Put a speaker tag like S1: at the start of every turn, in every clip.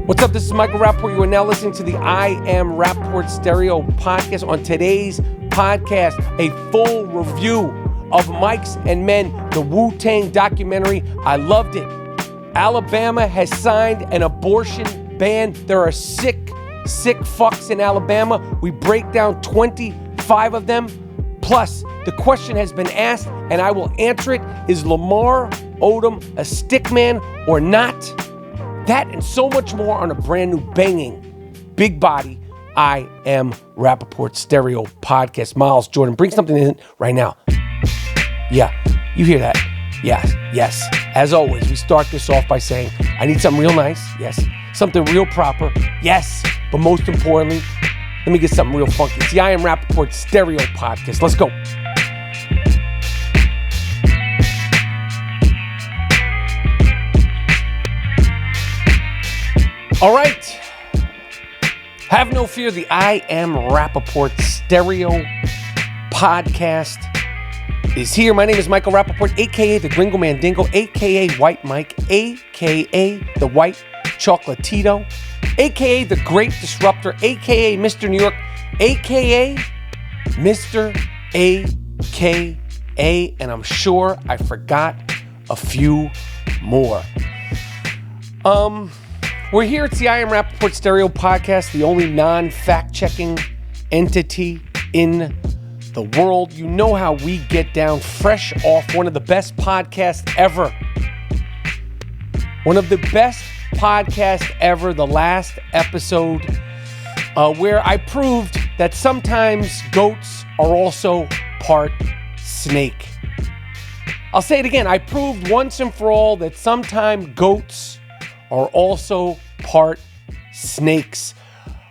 S1: What's up? This is Michael Rapaport. You are now listening to the I Am Rapaport Stereo podcast. On today's podcast, a full review of Mikes and Men, the Wu-Tang documentary. I loved it. Alabama has signed an abortion ban. There are sick fucks in Alabama. We break down 25 of them. Plus, the question has been asked, and I will answer it. Is Lamar Odom a stickman or not? That and so much more on a brand new banging, big body, I Am Rapaport Stereo podcast. Miles Jordan, bring something in right now. Yeah, you hear that? Yes. As always, we start this off by saying, I need something real nice. Yes. Something real proper. Yes. But most importantly, let me get something real funky. It's the I Am Rapaport Stereo podcast. Let's go. All right. Have no fear. The I Am Rapaport Stereo podcast is here. My name is Michael Rapaport, a.k.a. the Gringo Mandingo, a.k.a. White Mike, a.k.a. the White Chocolatito, a.k.a. the Great Disruptor, a.k.a. Mr. New York, a.k.a. Mr. A.K.A. And I'm sure I forgot a few more. We're here. It's the I Am Rapaport Stereo podcast, the only non-fact-checking entity in the world. You know how we get down, fresh off one of the best podcasts ever. One of the best podcasts ever, the last episode, where I proved that sometimes goats are also part snake. I'll say it again. I proved once and for all that sometimes goats are also part snakes.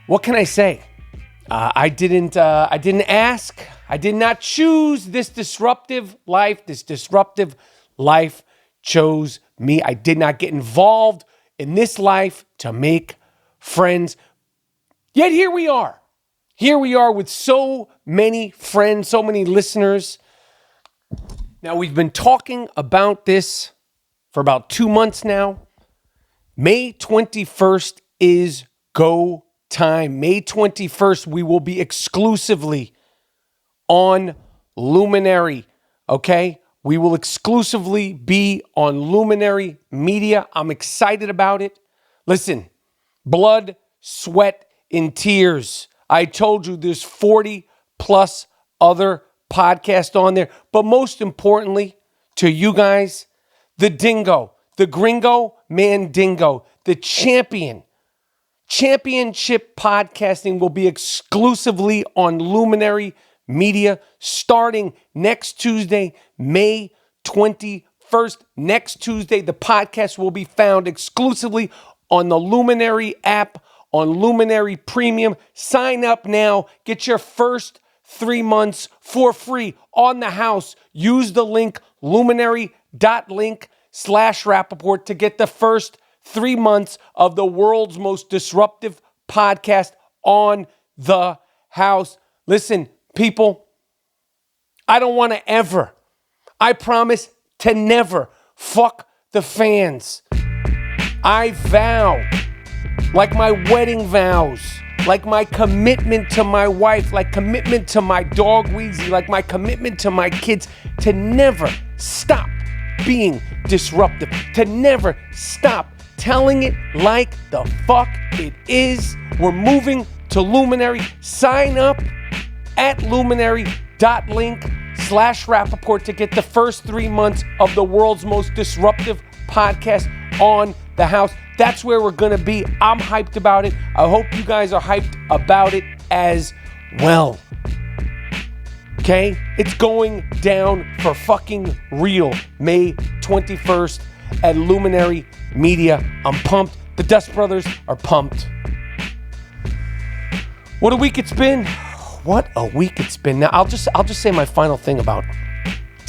S1: What can I say? I didn't ask. I did not choose this disruptive life. This disruptive life chose me. I did not get involved in this life to make friends. Yet here we are. Here we are with so many friends, so many listeners. Now, we've been talking about this for about 2 months now. May 21st is go time. May 21st, we will be exclusively on Luminary, okay? We will exclusively be on Luminary Media. I'm excited about it. Listen, blood, sweat, and tears. I told you there's 40 plus other podcasts on there. But most importantly, to you guys, the Dingo, the Gringo Mandingo, the championship podcasting will be exclusively on Luminary Media starting next Tuesday, May 21st. Next Tuesday, the podcast will be found exclusively on the Luminary app, on Luminary Premium. Sign up now. Get your first 3 months for free on the house. Use the link luminary.link/Rapaport to get the first 3 months of the world's most disruptive podcast on the house. Listen, people, I don't want to ever, I promise to never fuck the fans. I vow, like my wedding vows, like my commitment to my wife, like commitment to my dog Weezy, like my commitment to my kids, to never stop being disruptive, to never stop telling it like the fuck it is. We're moving to Luminary. Sign up at luminary.link/Rapaport to get the first 3 months of the world's most disruptive podcast on the house. That's where we're going to be. I'm hyped about it. I hope you guys are hyped about it as well. Okay? It's going down for fucking real. May 21st at Luminary Media. I'm pumped. The Dust Brothers are pumped. What a week it's been. What a week it's been. Now, I'll just say my final thing about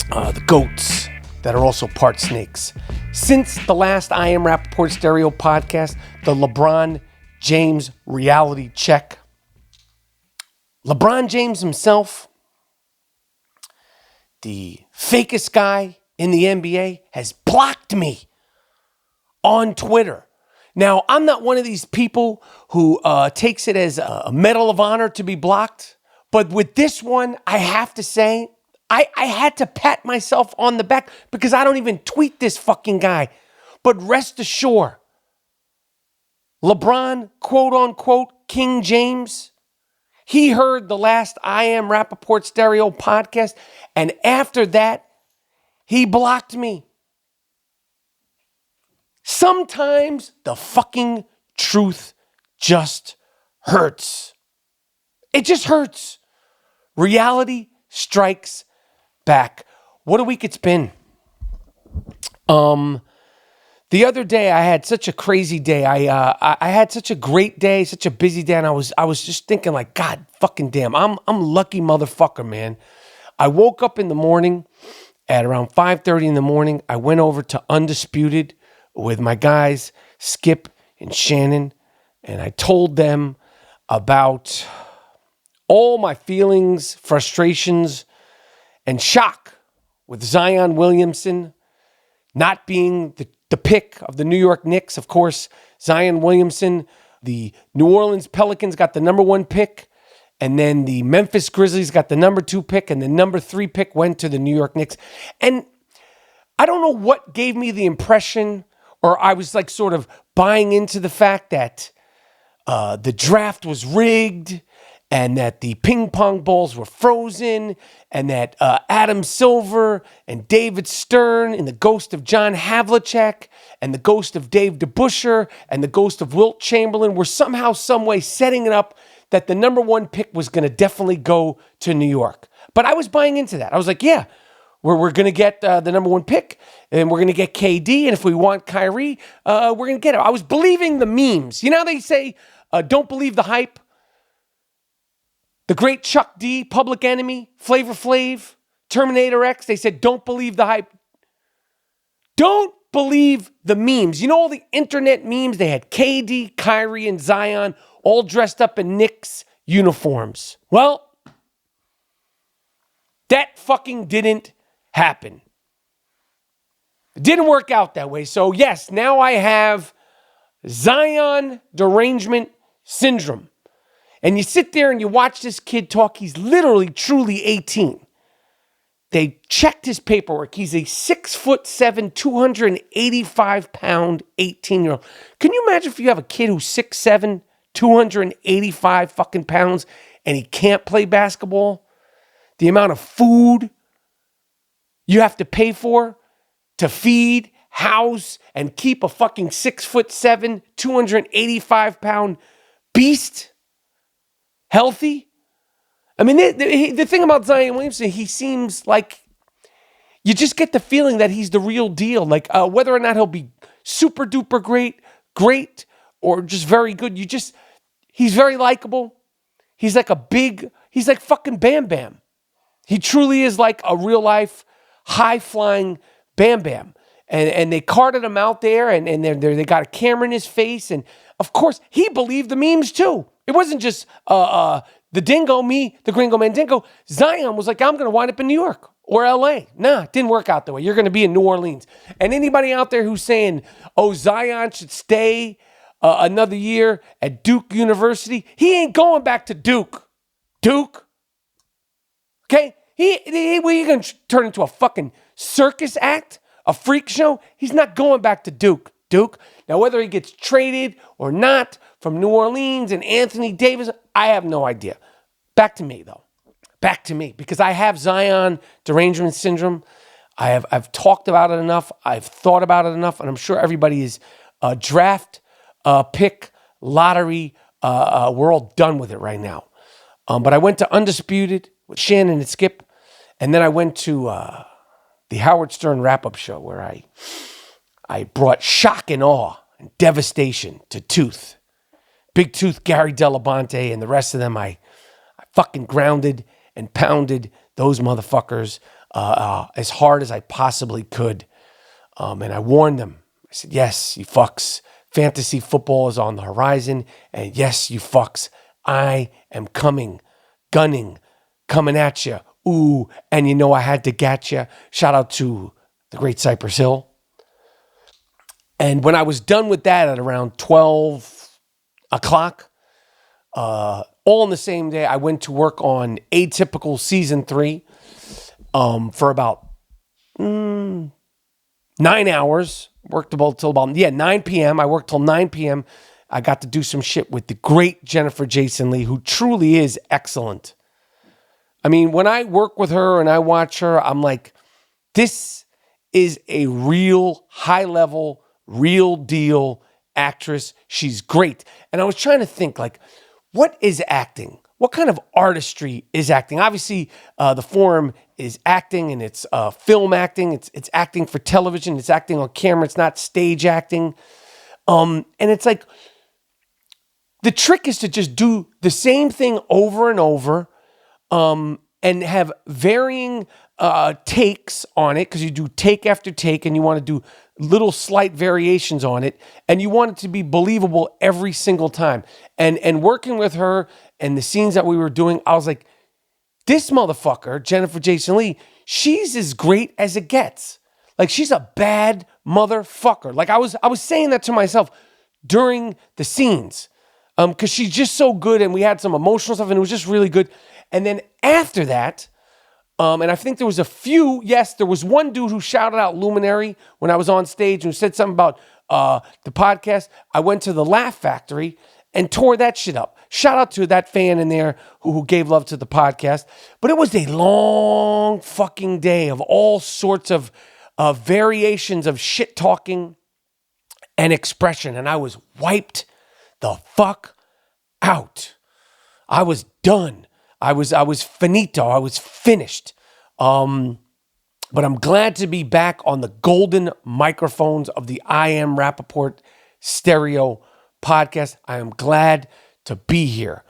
S1: the goats that are also part snakes. Since the last I Am Rapaport Stereo podcast, the LeBron James reality check, LeBron James himself, the fakest guy in the NBA, has blocked me on Twitter. Now, I'm not one of these people who takes it as a medal of honor to be blocked. But with this one, I have to say, I had to pat myself on the back because I don't even tweet this fucking guy. But rest assured, LeBron, quote unquote, King James, he heard the last I Am Rapaport Stereo podcast. And after that, he blocked me. Sometimes the fucking truth just hurts. It just hurts. Reality strikes back. What a week it's been. The other day I had such a crazy day. I had such a great day, such a busy day, and I was just thinking like, God fucking damn, I'm lucky motherfucker, man. I woke up in the morning at around 5:30 in the morning. I went over to Undisputed with my guys, Skip and Shannon, and I told them about all my feelings, frustrations, and shock with Zion Williamson not being the pick of the New York Knicks. Of course, Zion Williamson, the New Orleans Pelicans got the number 1 pick, and then the Memphis Grizzlies got the number 2 pick, and the number 3 pick went to the New York Knicks. And I don't know what gave me the impression, or I was like sort of buying into the fact that the draft was rigged and that the ping pong balls were frozen and that Adam Silver and David Stern and the ghost of John Havlicek and the ghost of Dave DeBusschere and the ghost of Wilt Chamberlain were somehow, some way setting it up that the number 1 pick was going to definitely go to New York. But I was buying into that. I was like, yeah, we're going to get the number 1 pick, and we're going to get KD, and if we want Kyrie, we're going to get it. I was believing the memes. You know how they say, don't believe the hype? The great Chuck D, Public Enemy, Flavor Flav, Terminator X, they said, don't believe the hype. Don't believe the memes. You know all the internet memes? They had KD, Kyrie, and Zion all dressed up in Knicks uniforms. Well, that fucking didn't happen. It didn't work out that way. So yes, now I have Zion derangement syndrome. And you sit there and you watch this kid talk. He's literally, truly 18. They checked his paperwork. He's a 6'7", 285-pound 18-year-old. Can you imagine if you have a kid who's 6'7", 285 fucking pounds, and he can't play basketball? The amount of food you have to pay for to feed, house, and keep a fucking 6'7", 285-pound beast healthy. I mean, the thing about Zion Williamson, he seems like you just get the feeling that he's the real deal. Like whether or not he'll be super duper great, or just very good, he's very likable. He's like he's like fucking Bam Bam. He truly is like a real life high flying Bam Bam. And they carted him out there, and they got a camera in his face, and of course he believed the memes too. It wasn't just the dingo, me, the Gringo Mandingo. Zion was like, I'm going to wind up in New York or LA. Nah, it didn't work out that way. You're going to be in New Orleans. And anybody out there who's saying, oh, Zion should stay another year at Duke University, he ain't going back to Duke. Okay? He going to turn into a fucking circus act, a freak show? He's not going back to Duke. Now, whether he gets traded or not from New Orleans and Anthony Davis, I have no idea. Back to me, though. Back to me, because I have Zion derangement syndrome. I've talked about it enough. I've thought about it enough, and I'm sure everybody is draft, pick, lottery. We're all done with it right now. But I went to Undisputed with Shannon and Skip, and then I went to the Howard Stern wrap-up show where I brought shock and awe and devastation to Tooth. Big Tooth, Gary Delabonte, and the rest of them, I fucking grounded and pounded those motherfuckers as hard as I possibly could. And I warned them. I said, yes, you fucks, fantasy football is on the horizon. And yes, you fucks, I am coming at you. Ooh, and you know I had to get you. Shout out to the great Cypress Hill. And when I was done with that at around 12 o'clock, all in the same day, I went to work on Atypical Season 3 for about 9 hours. Worked till about 9 p.m. I worked till 9 p.m. I got to do some shit with the great Jennifer Jason Leigh, who truly is excellent. I mean, when I work with her and I watch her, I'm like, this is a real high-level, real deal actress. She's great. And I was trying to think, like, what is acting? What kind of artistry is acting? Obviously, the form is acting, and it's film acting. It's acting for television. It's acting on camera. It's not stage acting. And it's like, the trick is to just do the same thing over and over, and have varying takes on it, because you do take after take, and you want to do little slight variations on it, and you want it to be believable every single time. And working with her and the scenes that we were doing, I was like, this motherfucker, Jennifer Jason Leigh, she's as great as it gets. Like, she's a bad motherfucker. Like, I was saying that to myself during the scenes, because she's just so good, and we had some emotional stuff, and it was just really good. And then after that, and I think there was there was one dude who shouted out Luminary when I was on stage and said something about the podcast. I went to the Laugh Factory and tore that shit up. Shout out to that fan in there who gave love to the podcast. But it was a long fucking day of all sorts of variations of shit talking and expression. And I was wiped the fuck out. I was done. I was finito. I was finished. But I'm glad to be back on the golden microphones of the I Am Rapaport Stereo podcast. I am glad to be here.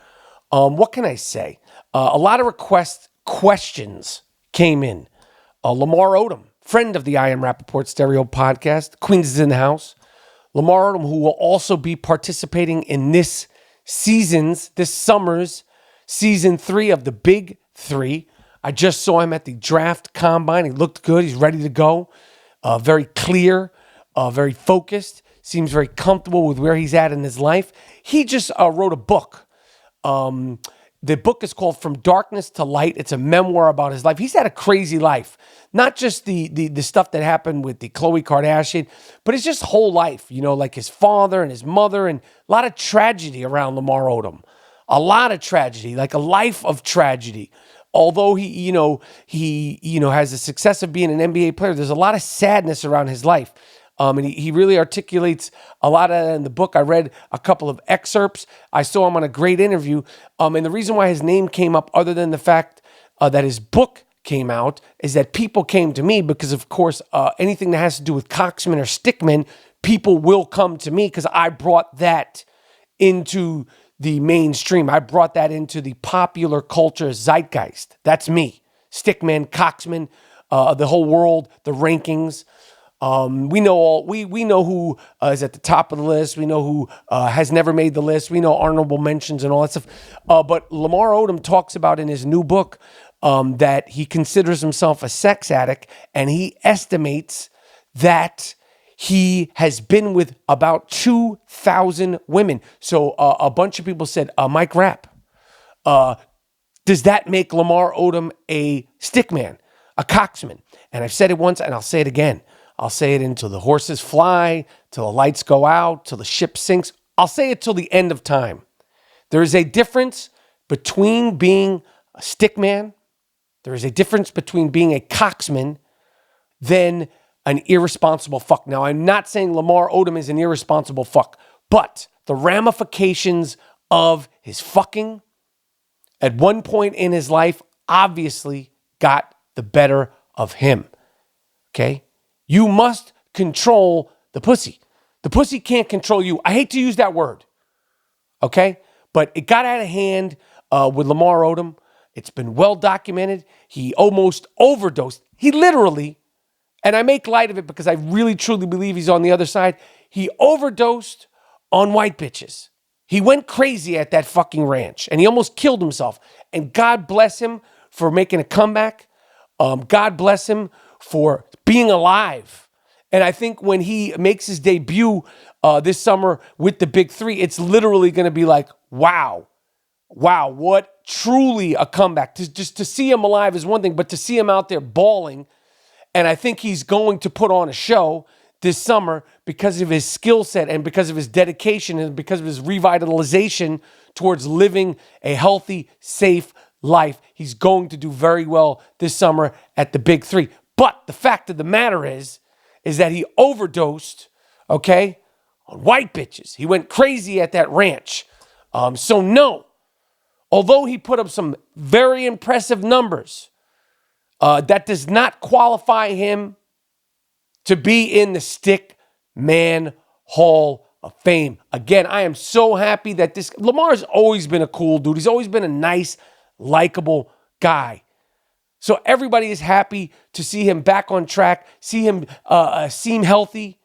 S1: What can I say? A lot of questions came in. Lamar Odom, friend of the I Am Rapaport Stereo podcast. Queens is in the house. Lamar Odom, who will also be participating in this summer's Season 3 of the Big 3. I just saw him at the draft combine. He looked good. He's ready to go. Very clear, very focused. Seems very comfortable with where he's at in his life. He just wrote a book. The book is called From Darkness to Light. It's a memoir about his life. He's had a crazy life. Not just the stuff that happened with the Khloe Kardashian, but it's just whole life. You know, like his father and his mother, and a lot of tragedy around Lamar Odom. A lot of tragedy, like a life of tragedy. Although he has the success of being an NBA player, there's a lot of sadness around his life. And he really articulates a lot of that in the book. I read a couple of excerpts. I saw him on a great interview. And the reason why his name came up, other than the fact that his book came out, is that people came to me because, of course, anything that has to do with Coxman or Stickman, people will come to me because I brought that into the mainstream. I brought that into the popular culture zeitgeist. That's me. Stickman, Coxman, the whole world, the rankings. We know who is at the top of the list. We know who has never made the list. We know honorable mentions and all that stuff. But Lamar Odom talks about in his new book that he considers himself a sex addict, and he estimates that he has been with about 2,000 women. So a bunch of people said, Mike Rapp, does that make Lamar Odom a stickman, a coxman? And I've said it once, and I'll say it again. I'll say it until the horses fly, till the lights go out, till the ship sinks. I'll say it till the end of time. There is a difference between being a stickman. There is a difference between being a coxman than an irresponsible fuck. Now, I'm not saying Lamar Odom is an irresponsible fuck, but the ramifications of his fucking at one point in his life obviously got the better of him. Okay? You must control the pussy. The pussy can't control you. I hate to use that word. Okay? But it got out of hand with Lamar Odom. It's been well documented. He almost overdosed. He literally, and I make light of it because I really truly believe he's on the other side, he overdosed on white bitches. He went crazy at that fucking ranch, and he almost killed himself. And God bless him for making a comeback. God bless him for being alive And I think when he makes his debut this summer with the Big Three, it's literally going to be like, wow, what truly a comeback. Just to see him alive is one thing, but to see him out there balling, and I think he's going to put on a show this summer because of his skill set and because of his dedication and because of his revitalization towards living a healthy, safe life. He's going to do very well this summer at the Big Three. But the fact of the matter is that he overdosed, okay, on white bitches. He went crazy at that ranch. So no, although he put up some very impressive numbers, that does not qualify him to be in the Stick Man Hall of Fame. Again, I am so happy that Lamar's always been a cool dude. He's always been a nice, likable guy. So everybody is happy to see him back on track, see him seem healthy,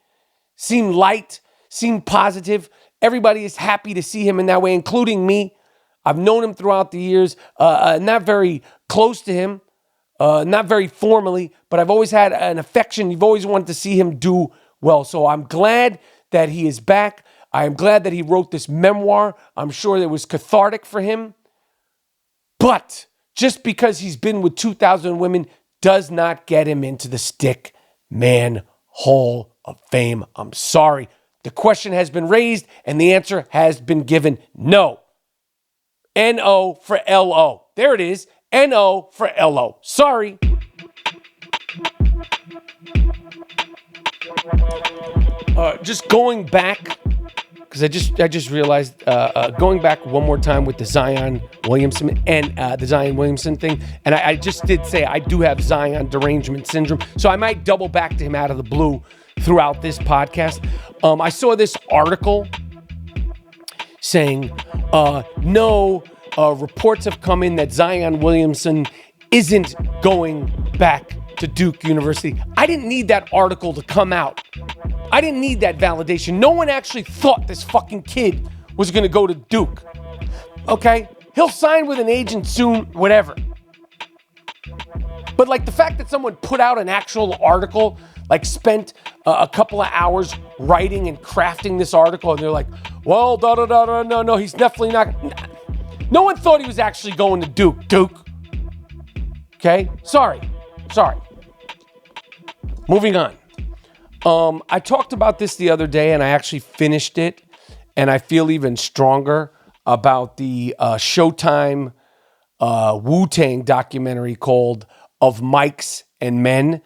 S1: seem light, seem positive. Everybody is happy to see him in that way, including me. I've known him throughout the years, not very close to him, not very formally, but I've always had an affection. You've always wanted to see him do well. So I'm glad that he is back. I am glad that he wrote this memoir. I'm sure it was cathartic for him. But just because he's been with 2,000 women does not get him into the Stick Man Hall of Fame. I'm sorry. The question has been raised and the answer has been given. No. N-O for L-O. There it is. N-O for L-O. Sorry. Just going back, because I just realized, going back one more time with the Zion Williamson and the Zion Williamson thing, and I just did say I do have Zion derangement syndrome, so I might double back to him out of the blue throughout this podcast. I saw this article saying, no, reports have come in that Zion Williamson isn't going back to Duke University. I didn't need that article to come out. I didn't need that validation. No one actually thought this fucking kid was going to go to Duke. Okay? He'll sign with an agent soon, whatever. But like the fact that someone put out an actual article, like spent a couple of hours writing and crafting this article, and they're like, well, no, he's definitely not. No one thought he was actually going to Duke. Okay? Sorry. Moving on. I talked about this the other day, and I actually finished it, and I feel even stronger about the Showtime Wu-Tang documentary called Of Mics and Men.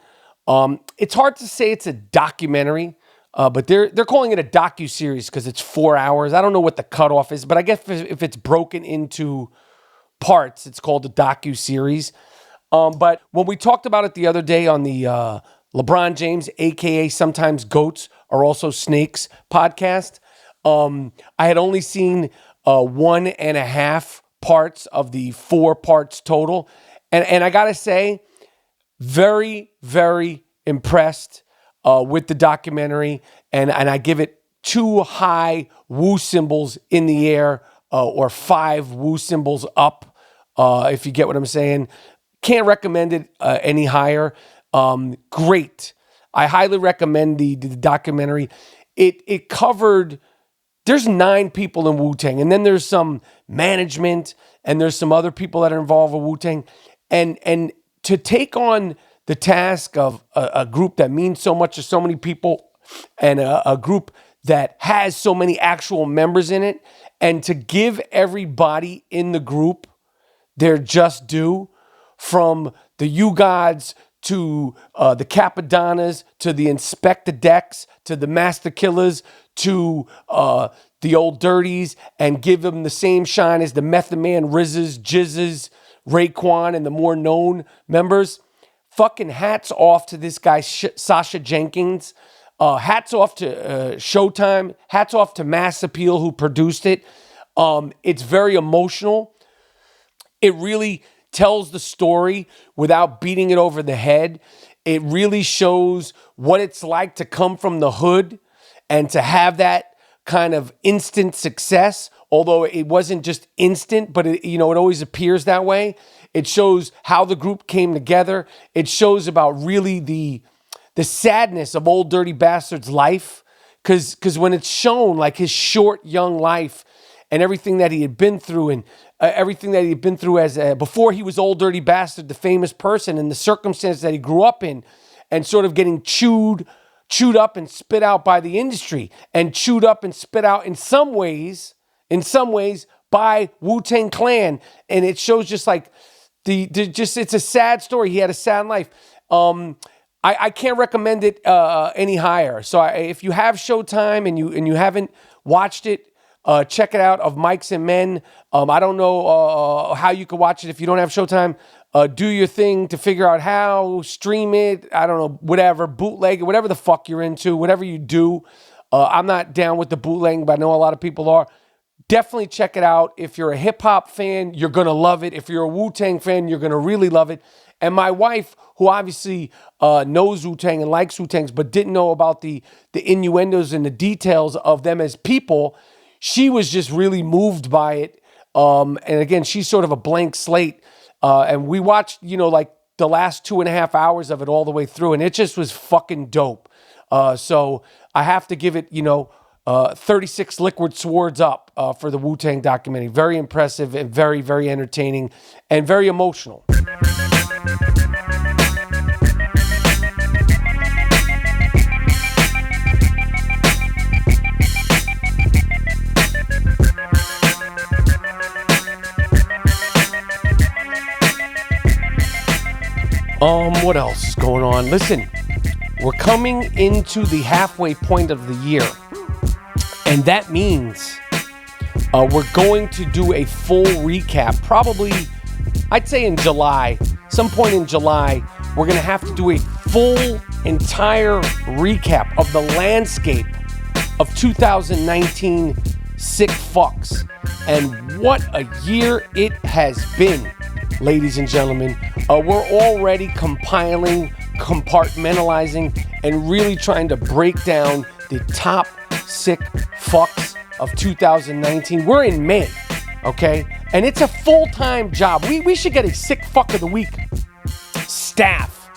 S1: It's hard to say it's a documentary, but they're calling it a docu-series because it's 4 hours. I don't know what the cutoff is, but I guess if it's broken into parts, it's called a docu-series. But when we talked about it the other day on the LeBron James, a.k.a. Sometimes Goats Are Also Snakes podcast, I had only seen 1.5 parts of the 4 parts total. And I got to say, very, very impressed with the documentary. And I give it 2 high Wu symbols in the air or 5 Wu symbols up, if you get what I'm saying. Can't recommend it any higher. Great. I highly recommend the documentary. It covered, there's 9 people in Wu-Tang, and then there's some management, and there's some other people that are involved with Wu-Tang. And to take on the task of a group that means so much to so many people, and a group that has so many actual members in it, and to give everybody in the group their just due, from the You Gods to the Capodanas, to the Inspector Decks, to the Master Killers, to the Old Dirties, and give them the same shine as the Method Man, Rizzes, Jizzes, Raekwon, and the more known members. Fucking hats off to this guy, Sasha Jenkins. Hats off to Showtime. Hats off to Mass Appeal, who produced it. It's very emotional. It really tells the story without beating it over the head. It really shows what it's like to come from the hood and to have that kind of instant success, although it wasn't just instant, but it always appears that way. It shows how the group came together. It shows about really the the sadness of Old Dirty Bastard's life. Because when it's shown, like his short, young life and everything that he had been through and everything that he had been through as before he was Old Dirty Bastard, the famous person, and the circumstances that he grew up in, and sort of getting chewed up and spit out by the industry, and chewed up and spit out in some ways by Wu-Tang Clan. And it shows just like it's a sad story. He had a sad life. I can't recommend it any higher. So if you have Showtime and you haven't watched it, check it out, Of Mics and Men. I don't know how you could watch it if you don't have Showtime. Do your thing to figure out how, stream it, I don't know, whatever, bootleg it, whatever the fuck you're into, whatever you do. I'm not down with the bootlegging, but I know a lot of people are. Definitely check it out. If you're a hip-hop fan, you're going to love it. If you're a Wu-Tang fan, you're going to really love it. And my wife, who obviously knows Wu-Tang and likes Wu-Tangs, but didn't know about the innuendos and the details of them as people, she was just really moved by it. And again, she's sort of a blank slate. And we watched, like the last 2.5 hours of it all the way through, and it just was fucking dope. So I have to give it, 36 liquid swords up for the Wu-Tang documentary. Very impressive and very, very entertaining and very emotional. What else is going on? Listen, we're coming into the halfway point of the year, and that means we're going to do a full recap, probably, I'd say in July, some point in July, we're going to have to do a full, entire recap of the landscape of 2019 Sick Fucks, and what a year it has been. Ladies and gentlemen, we're already compiling, compartmentalizing, and really trying to break down the top sick fucks of 2019. We're in May, okay? And it's a full-time job. We should get a sick fuck of the week staff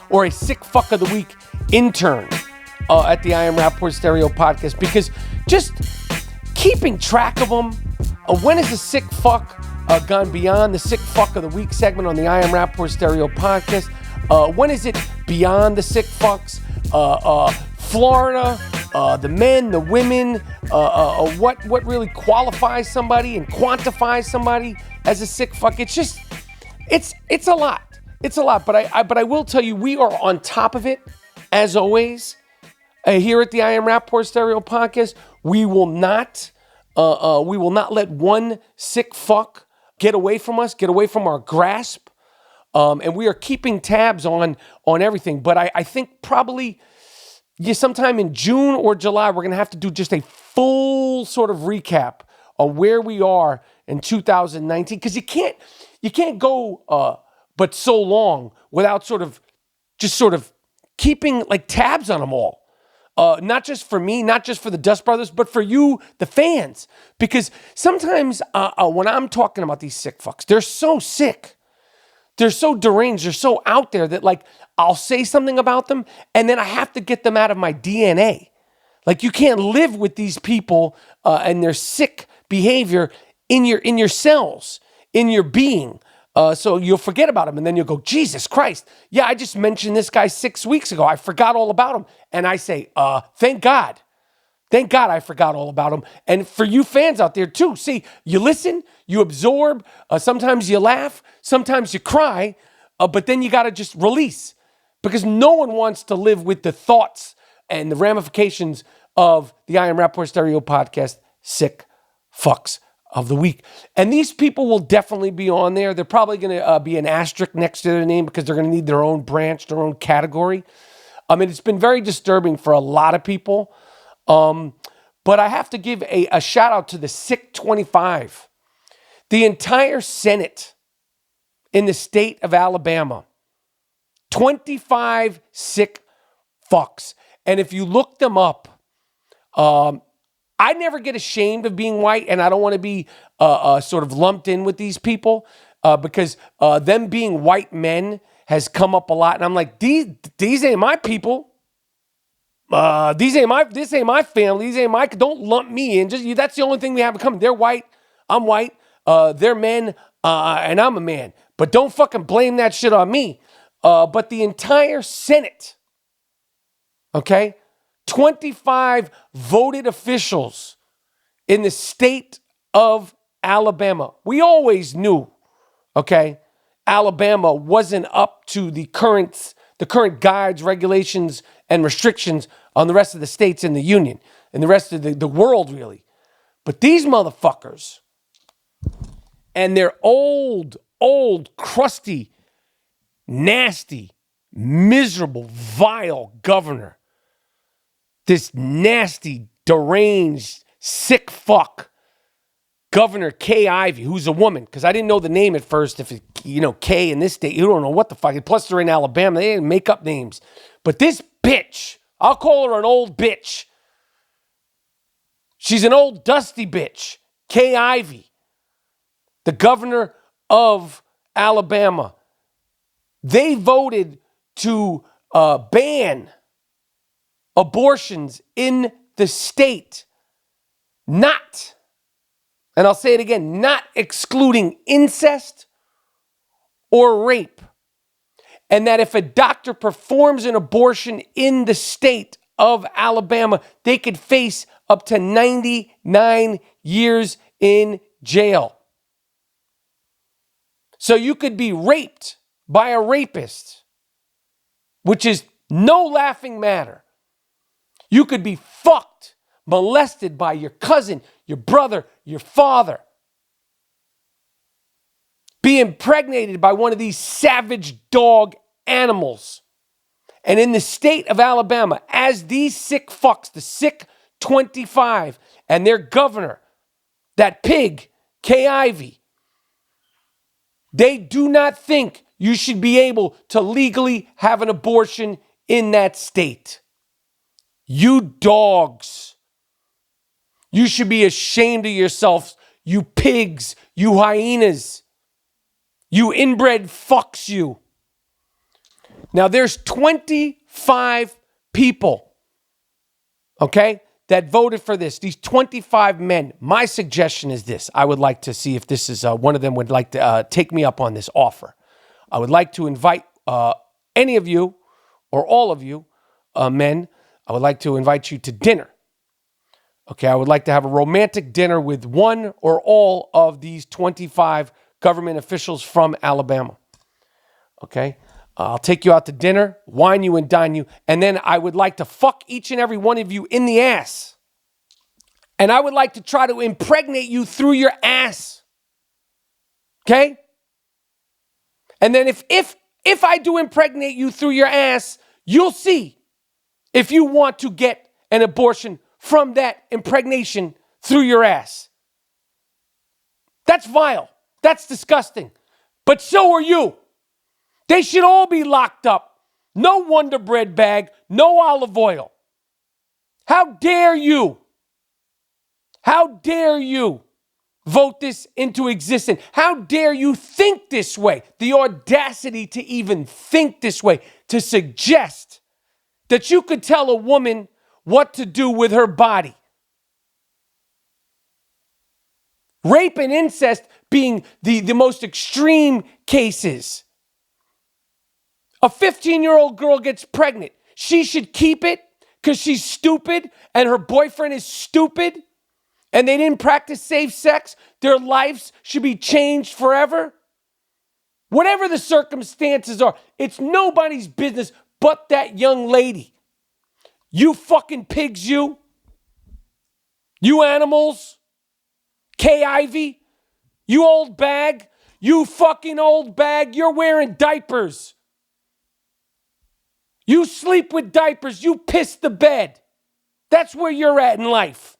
S1: or a sick fuck of the week intern at the I Am Rapaport Stereo podcast, because just keeping track of them, when is a sick fuck gone beyond the sick fuck of the week segment on the I Am Rapaport Stereo podcast? When is it beyond the sick fucks? Florida, the men, the women, what really qualifies somebody and quantifies somebody as a sick fuck? It's just, it's a lot. It's a lot, but I will tell you, we are on top of it, as always. Here at the I Am Rapaport Stereo podcast, we will not let one sick fuck get away from us, get away from our grasp. And we are keeping tabs on everything. But I think probably sometime in June or July, we're going to have to do just a full sort of recap on where we are in 2019. Because you can't go but so long without sort of keeping like tabs on them all. Not just for me, not just for the Dust Brothers, but for you, the fans. Because sometimes when I'm talking about these sick fucks, they're so sick. They're so deranged. They're so out there that, like, I'll say something about them and then I have to get them out of my DNA. Like, you can't live with these people and their sick behavior in your cells, in your being. So you'll forget about him, and then you'll go, Jesus Christ. Yeah, I just mentioned this guy 6 weeks ago. I forgot all about him. And I say, thank God. Thank God I forgot all about him. And for you fans out there too, see, you listen, you absorb, sometimes you laugh, sometimes you cry, but then you got to just release. Because no one wants to live with the thoughts and the ramifications of the I Am Rapaport Stereo podcast, Sick Fucks of the Week. And these people will definitely be on there. They're probably going to be an asterisk next to their name because they're going to need their own branch, their own category. I mean, it's been very disturbing for a lot of people. But I have to give a shout out to the Sick 25. The entire Senate in the state of Alabama. 25 sick fucks. And if you look them up, I never get ashamed of being white, and I don't want to be sort of lumped in with these people because them being white men has come up a lot. And I'm like, these ain't my people. This ain't my family. These ain't my, don't lump me in. That's the only thing we have in common. They're white. I'm white. They're men. And I'm a man. But don't fucking blame that shit on me. But the entire Senate, okay, 25 voted officials in the state of Alabama. We always knew, okay, Alabama wasn't up to the current guides, regulations, and restrictions on the rest of the states in the union and the rest of the world, really. But these motherfuckers and their old, crusty, nasty, miserable, vile governor, this nasty, deranged, sick fuck, Governor Kay Ivey, who's a woman, because I didn't know the name at first. If it, Kay in this state, you don't know what the fuck. Plus, they're in Alabama. They didn't make up names. But this bitch, I'll call her an old bitch. She's an old dusty bitch. Kay Ivey, the governor of Alabama. They voted to ban abortions in the state. Not, and I'll say it again, not excluding incest or rape. And that if a doctor performs an abortion in the state of Alabama, they could face up to 99 years in jail. So you could be raped by a rapist, which is no laughing matter. You could be fucked, molested by your cousin, your brother, your father. Be impregnated by one of these savage dog animals. And in the state of Alabama, as these sick fucks, the sick 25, and their governor, that pig, Kay Ivey, they do not think you should be able to legally have an abortion in that state. You dogs. You should be ashamed of yourselves, you pigs, you hyenas, you inbred fucks, you. Now, there's 25 people, okay, that voted for this. These 25 men. My suggestion is this. I would like to see if this is one of them would like to take me up on this offer. I would like to invite any of you or all of you men. I would like to invite you to dinner. Okay, I would like to have a romantic dinner with one or all of these 25 government officials from Alabama. Okay, I'll take you out to dinner, wine you and dine you, and then I would like to fuck each and every one of you in the ass. And I would like to try to impregnate you through your ass. Okay? And then if I do impregnate you through your ass, you'll see if you want to get an abortion from that impregnation through your ass. That's vile. That's disgusting. But so are you. They should all be locked up. No Wonder Bread bag, no olive oil. How dare you? How dare you vote this into existence? How dare you think this way? The audacity to even think this way, to suggest that you could tell a woman what to do with her body. Rape and incest being the most extreme cases. A 15-year-old girl gets pregnant. She should keep it because she's stupid and her boyfriend is stupid and they didn't practice safe sex. Their lives should be changed forever. Whatever the circumstances are, it's nobody's business but that young lady. You fucking pigs, you. You animals. Kay Ivey. You old bag. You fucking old bag. You're wearing diapers. You sleep with diapers. You piss the bed. That's where you're at in life.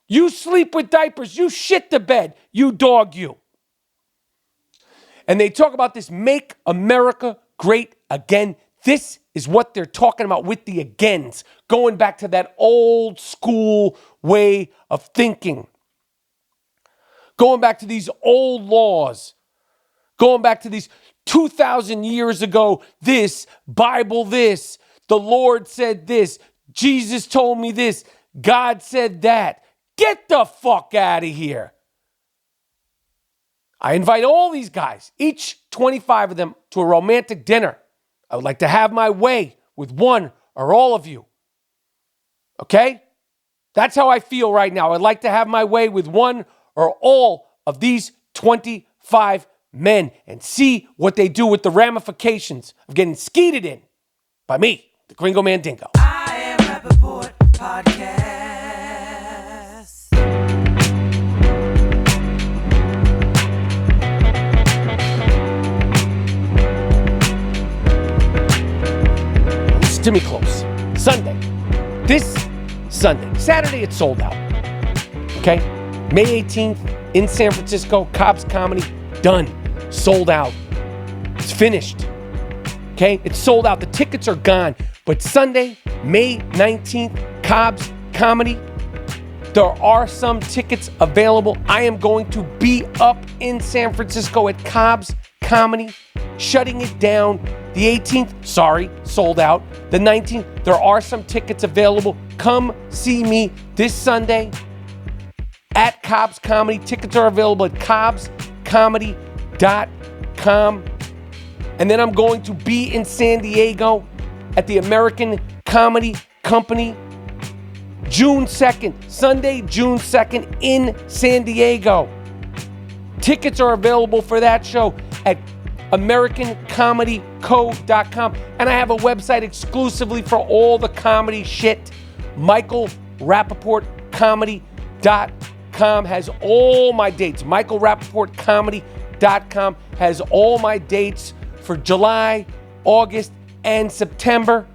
S1: You sleep with diapers. You shit the bed. You dog, you. And they talk about this Make America Great Again. This is what they're talking about with the agains. Going back to that old school way of thinking. Going back to these old laws. Going back to these 2,000 years ago, this, Bible this, the Lord said this, Jesus told me this, God said that. Get the fuck out of here. I invite all these guys, each 25 of them, to a romantic dinner. I would like to have my way with one or all of you. Okay? That's how I feel right now. I'd like to have my way with one or all of these 25 men and see what they do with the ramifications of getting skeeted in by me, the Gringo Mandingo.
S2: I am Rapaport Podcast.
S1: Listen to me close. Sunday. This Sunday. Saturday, it's sold out. Okay? May 18th in San Francisco. Cobb's Comedy. Done. Sold out. It's finished. Okay? It's sold out. The tickets are gone. But Sunday, May 19th, Cobb's Comedy. There are some tickets available. I am going to be up in San Francisco at Cobb's Comedy, shutting it down. The 18th, sorry, sold out. The 19th, there are some tickets available. Come see me this Sunday at Cobb's Comedy. Tickets are available at cobbscomedy.com. And then I'm going to be in San Diego at the American Comedy Company June 2nd, Sunday, June 2nd in San Diego. Tickets are available for that show at AmericanComedyCo.com. And I have a website exclusively for all the comedy shit. MichaelRapaportComedy.com has all my dates. MichaelRapaportComedy.com has all my dates for July, August, and September.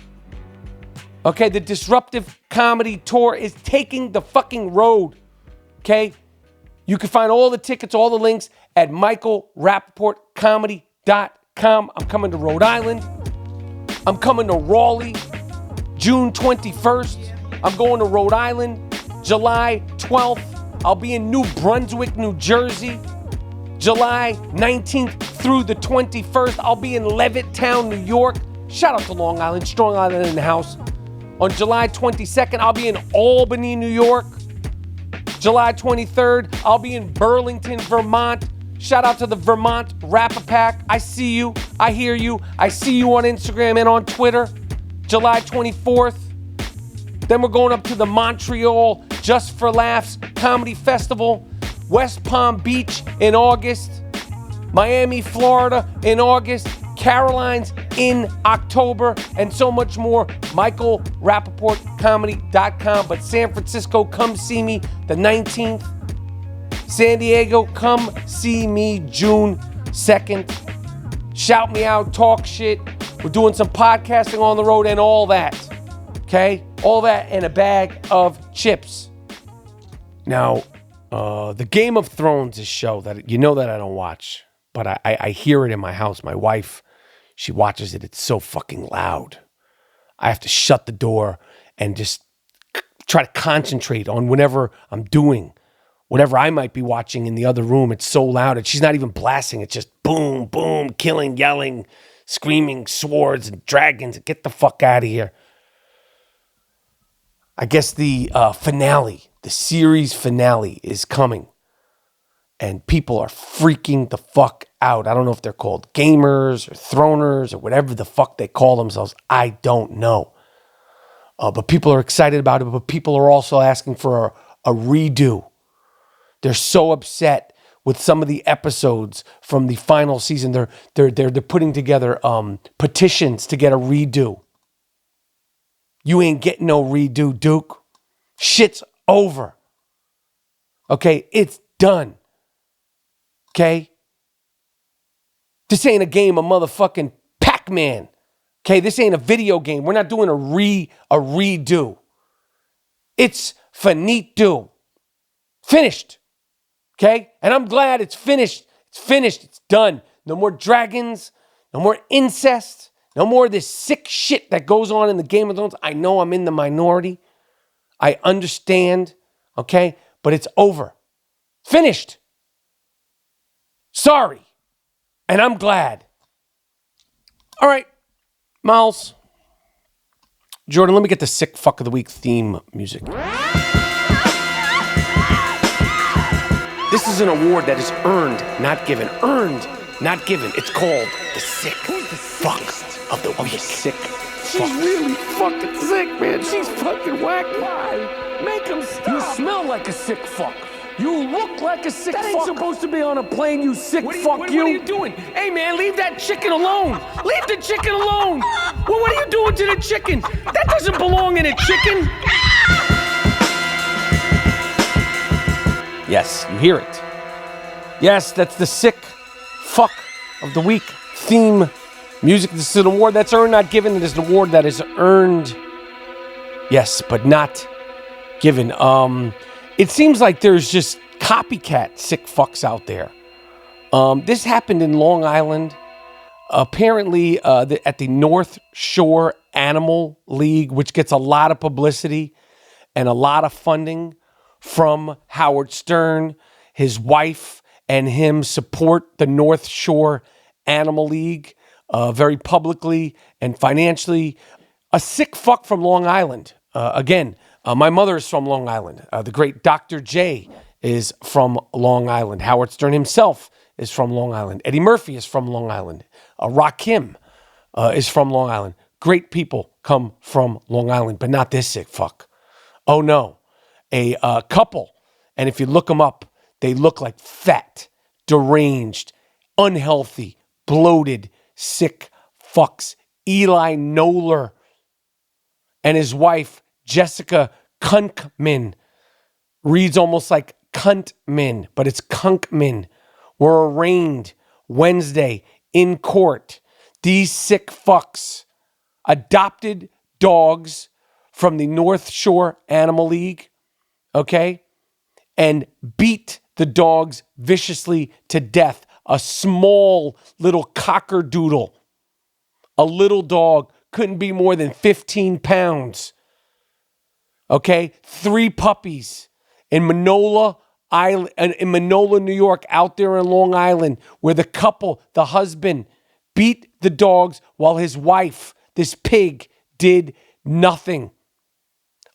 S1: Okay, the Disruptive Comedy Tour is taking the fucking road. Okay? You can find all the tickets, all the links at MichaelRapaportComedy.com. I'm coming to Rhode Island. I'm coming to Raleigh, June 21st. I'm going to Rhode Island, July 12th. I'll be in New Brunswick, New Jersey, July 19th through the 21st. I'll be in Levittown, New York. Shout out to Long Island, Strong Island in the house. On July 22nd, I'll be in Albany, New York. July 23rd, I'll be in Burlington, Vermont. Shout out to the Vermont Rap-A-Pack. I see you. I hear you. I see you on Instagram and on Twitter. July 24th. Then we're going up to the Montreal Just for Laughs Comedy Festival. West Palm Beach in August. Miami, Florida in August. Caroline's in October, and so much more. MichaelRapaportComedy.com. But San Francisco, come see me the 19th. San Diego, come see me June 2nd. Shout me out, talk shit. We're doing some podcasting on the road and all that. Okay? All that and a bag of chips. Now, the Game of Thrones is a show that you know that I don't watch, but I hear it in my house. My wife, she watches it. It's so fucking loud. I have to shut the door and just try to concentrate on whatever I'm doing. Whatever I might be watching in the other room, it's so loud. And she's not even blasting. It's just boom, boom, killing, yelling, screaming, swords and dragons. Get the fuck out of here. I guess the finale, the series finale is coming. And people are freaking the fuck out. I don't know if they're called gamers or throners or whatever the fuck they call themselves. I don't know. But people are excited about it. But people are also asking for a redo. They're so upset with some of the episodes from the final season. They're putting together petitions to get a redo. You ain't getting no redo, Duke. Shit's over. Okay, it's done. Okay? This ain't a game of motherfucking Pac-Man. Okay, this ain't a video game. We're not doing a redo. It's finito. Finished. Okay? And I'm glad it's finished. It's finished. It's done. No more dragons. No more incest. No more of this sick shit that goes on in the Game of Thrones. I know I'm in the minority. I understand. Okay? But it's over. Finished. Sorry. And I'm glad. All right, Miles. Jordan, let me get the sick fuck of the week theme music. This is an award that is earned, not given. Earned, not given. It's called the sick fuck of the week. Sick fuck. She's really fucking sick, man. She's fucking whack. Why? Make him stop. You smell like a sick fuck. You look like a sick fuck. That ain't supposed to be on a plane, you sick fuck. What are you doing? Hey, man, leave that chicken alone. Leave the chicken alone. Well, what are you doing to the chicken? That doesn't belong in a chicken. Yes, you hear it. Yes, that's the sick fuck of the week theme music. This is an award that's earned, not given. It is an award that is earned, yes, but not given. It seems like there's just copycat sick fucks out there. This happened in Long Island. Apparently, at the North Shore Animal League, which gets a lot of publicity and a lot of funding from Howard Stern. His wife and him support the North Shore Animal League very publicly and financially. A sick fuck from Long Island. Again, my mother is from Long Island. The great Dr. J is from Long Island. Howard Stern himself is from Long Island. Eddie Murphy is from Long Island. Rakim is from Long Island. Great people come from Long Island, but not this sick fuck. Oh no. A couple, and if you look them up, they look like fat, deranged, unhealthy, bloated, sick fucks. Eli Noller and his wife, Jessica Kunkman, reads almost like Cuntman, but it's Kunkman, were arraigned Wednesday in court. These sick fucks adopted dogs from the North Shore Animal League, okay, and beat the dogs viciously to death. A small little cockerdoodle, a little dog, couldn't be more than 15 pounds. Okay, 3 puppies in Manola, New York, out there in Long Island, where the couple, the husband, beat the dogs while his wife, this pig, did nothing,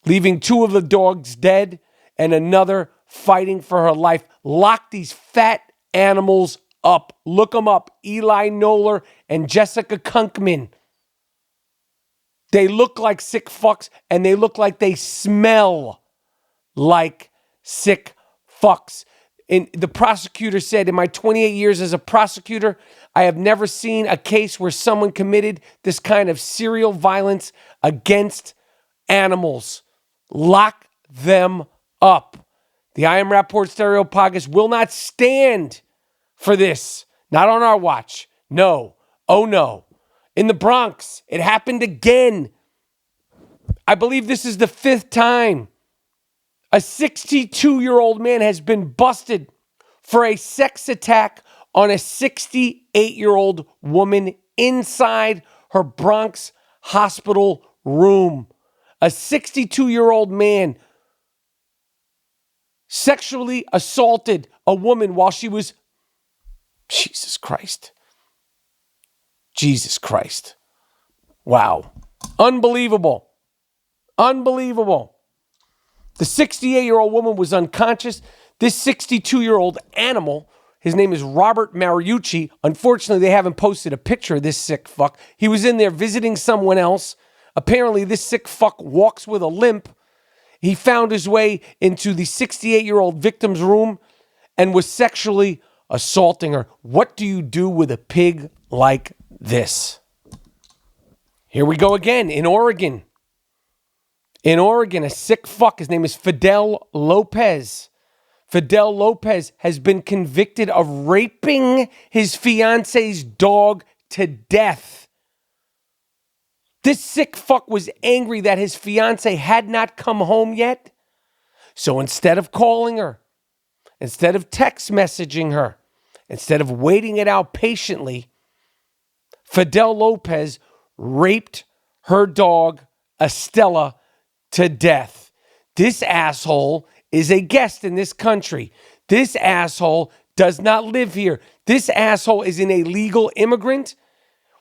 S1: leaving 2 of the dogs dead and another fighting for her life. Lock these fat animals up. Look them up. Eli Noller and Jessica Kunkman. They look like sick fucks, and they look like they smell like sick fucks. And the prosecutor said, in my 28 years as a prosecutor, I have never seen a case where someone committed this kind of serial violence against animals. Lock them up. The I Am Rapaport Stereo Podcast will not stand for this. Not on our watch. No. Oh no. In the Bronx, it happened again. I believe this is the 5th time. A 62-year-old man has been busted for a sex attack on a 68-year-old woman inside her Bronx hospital room. A 62-year-old man sexually assaulted a woman while she was... Jesus Christ. Jesus Christ. Wow. Unbelievable. Unbelievable. The 68-year-old woman was unconscious. This 62-year-old animal, his name is Robert Mariucci. Unfortunately, they haven't posted a picture of this sick fuck. He was in there visiting someone else. Apparently, this sick fuck walks with a limp. He found his way into the 68-year-old victim's room and was sexually assaulting her. What do you do with a pig like this? Here we go again in Oregon. In Oregon, a sick fuck, his name is Fidel Lopez. Fidel Lopez has been convicted of raping his fiance's dog to death. This sick fuck was angry that his fiance had not come home yet. So instead of calling her, instead of text messaging her, instead of waiting it out patiently, Fidel Lopez raped her dog, Estella, to death. This asshole is a guest in this country. This asshole does not live here. This asshole is an illegal immigrant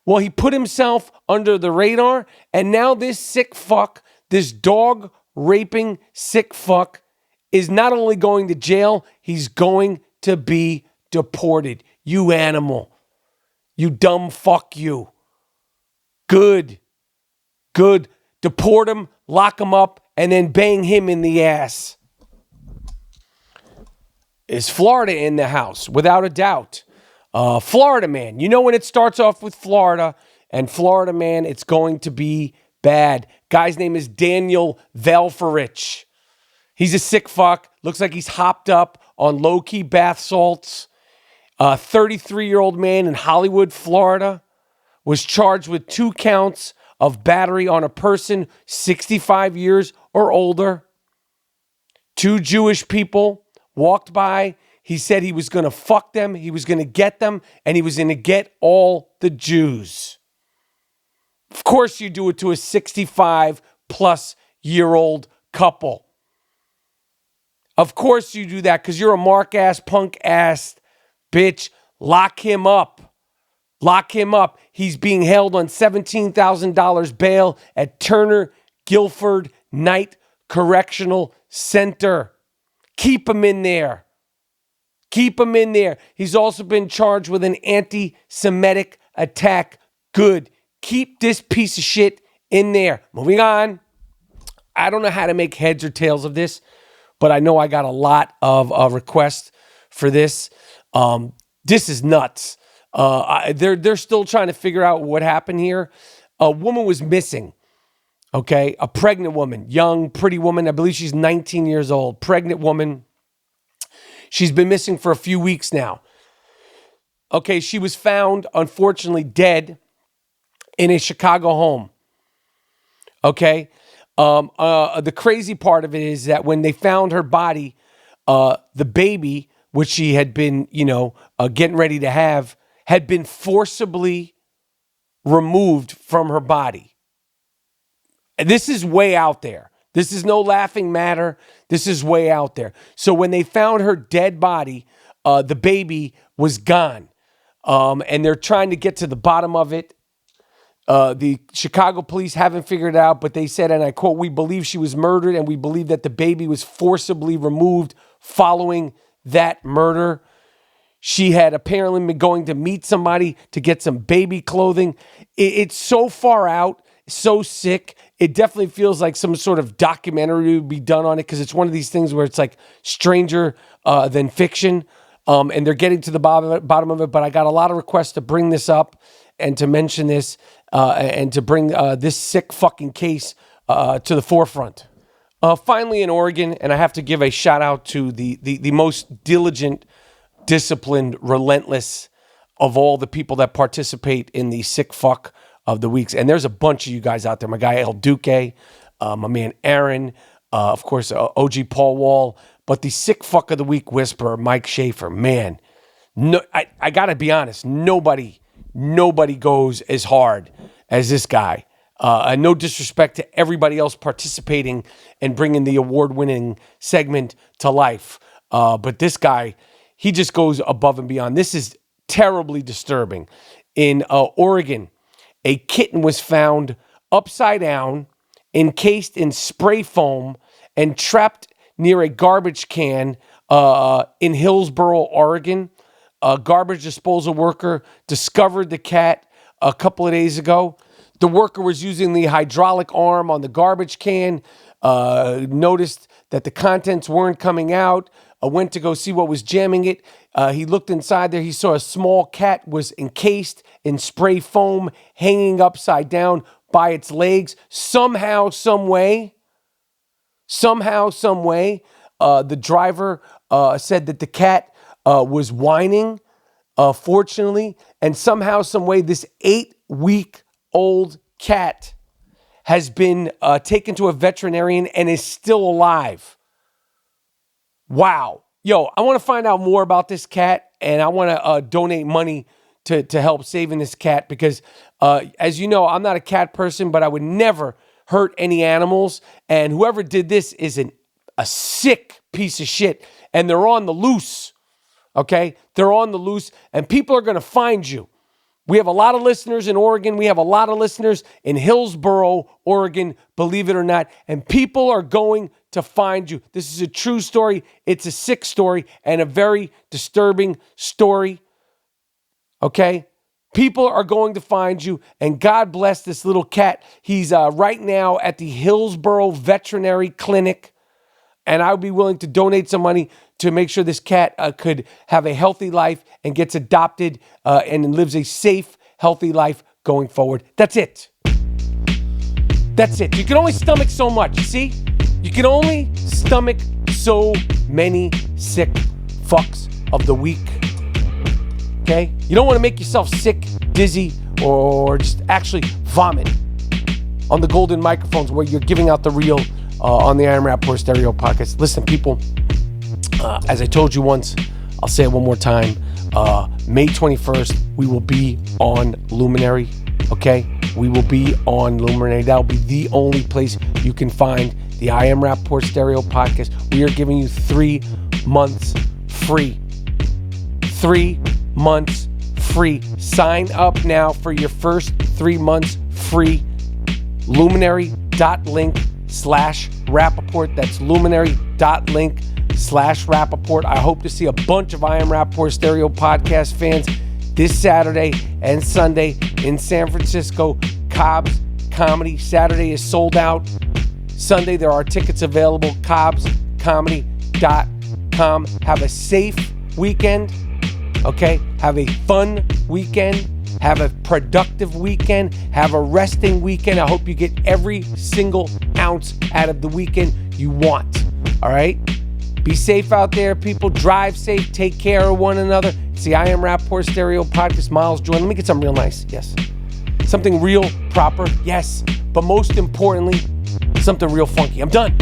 S1: Well, he put himself under the radar, and now this sick fuck, this dog raping sick fuck, is not only going to jail, he's going to be deported. You animal. You dumb fuck you. Good. Deport him, lock him up, and then bang him in the ass. Is Florida in the house? Without a doubt. Florida man. You know when it starts off with Florida, and Florida man, it's going to be bad. Guy's name is Daniel Valfarich. He's a sick fuck. Looks like he's hopped up on low-key bath salts. A 33-year-old man in Hollywood, Florida, was charged with 2 counts of battery on a person 65 years or older. 2 Jewish people walked by. He said he was going to fuck them, he was going to get them, and he was going to get all the Jews. Of course you do it to a 65-plus-year-old couple. Of course you do that because you're a mark-ass, punk-ass bitch. Lock him up. Lock him up. He's being held on $17,000 bail at Turner Guilford Night Correctional Center. Keep him in there. Keep him in there. He's also been charged with an anti-Semitic attack. Good. Keep this piece of shit in there. Moving on. I don't know how to make heads or tails of this, but I know I got a lot of requests for this. This is nuts. They're still trying to figure out what happened here. A woman was missing. Okay, a pregnant woman, young, pretty woman. I believe she's 19 years old. Pregnant woman. She's been missing for a few weeks now. Okay, she was found, unfortunately, dead in a Chicago home. Okay, the crazy part of it is that when they found her body, the baby, which she had been, getting ready to have, had been forcibly removed from her body. And this is way out there. This is no laughing matter. This is way out there. So when they found her dead body, the baby was gone. And they're trying to get to the bottom of it. The Chicago police haven't figured it out, but they said, and I quote, "We believe she was murdered, and we believe that the baby was forcibly removed following that murder." She had apparently been going to meet somebody to get some baby clothing. It's so far out, so sick. It definitely feels like some sort of documentary would be done on it because it's one of these things where it's like stranger than fiction. And they're getting to the bottom of it. But I got a lot of requests to bring this up and to mention this and to bring this sick fucking case to the forefront. Finally, in Oregon, and I have to give a shout out to the most diligent, disciplined, relentless of all the people that participate in the sick fuck of the weeks. And there's a bunch of you guys out there. My guy El Duque, my man Aaron, of course, OG Paul Wall, but the sick fuck of the week whisperer, Mike Schaefer. Man, no, I got to be honest. Nobody goes as hard as this guy. No disrespect to everybody else participating and bringing the award-winning segment to life. But this guy, he just goes above and beyond. This is terribly disturbing. In Oregon, a kitten was found upside down, encased in spray foam, and trapped near a garbage can in Hillsboro, Oregon. A garbage disposal worker discovered the cat a couple of days ago. The worker was using the hydraulic arm on the garbage can, noticed that the contents weren't coming out, went to go see what was jamming it. He looked inside there. He saw a small cat was encased in spray foam, hanging upside down by its legs. Somehow, some way, the driver said that the cat was whining, fortunately, and somehow, some way, this 8-week-old cat has been taken to a veterinarian and is still alive. Wow. Yo, I want to find out more about this cat, and I want to donate money to help saving this cat because, as you know, I'm not a cat person, but I would never hurt any animals, and whoever did this is a sick piece of shit, and they're on the loose, okay? They're on the loose, and people are going to find you. We have a lot of listeners in Oregon. We have a lot of listeners in Hillsboro, Oregon, believe it or not. And people are going to find you. This is a true story. It's a sick story and a very disturbing story. Okay? People are going to find you, and God bless this little cat. He's right now at the Hillsboro Veterinary Clinic, and I would be willing to donate some money to make sure this cat could have a healthy life and gets adopted and lives a safe, healthy life going forward. That's it. That's it. You can only stomach so much, you see? You can only stomach so many sick fucks of the week. Okay? You don't want to make yourself sick, dizzy, or just actually vomit on the golden microphones where you're giving out the real on the I Am Rapaport Stereo podcast. Listen, people, as I told you once, I'll say it one more time. May 21st, we will be on Luminary, okay? We will be on Luminary. That'll be the only place you can find the I Am Rapaport Stereo podcast. We are giving you 3 months free. 3 months free. Sign up now for your first 3 months free. Luminary.link/Rapaport. That's luminary.link/Rapaport. I hope to see a bunch of I Am Rapaport Stereo podcast fans this Saturday and Sunday in San Francisco. Cobb's Comedy. Saturday is sold out. Sunday, there are tickets available. cobbscomedy.com. Have a safe weekend. Okay? Have a fun weekend. Have a productive weekend. Have a resting weekend. I hope you get every single ounce out of the weekend you want. All right? Be safe out there, people. Drive safe. Take care of one another. It's the I Am Rapaport Stereo podcast. Miles Jordan. Let me get something real nice. Yes. Something real proper. Yes. But most importantly, something real funky. I'm done.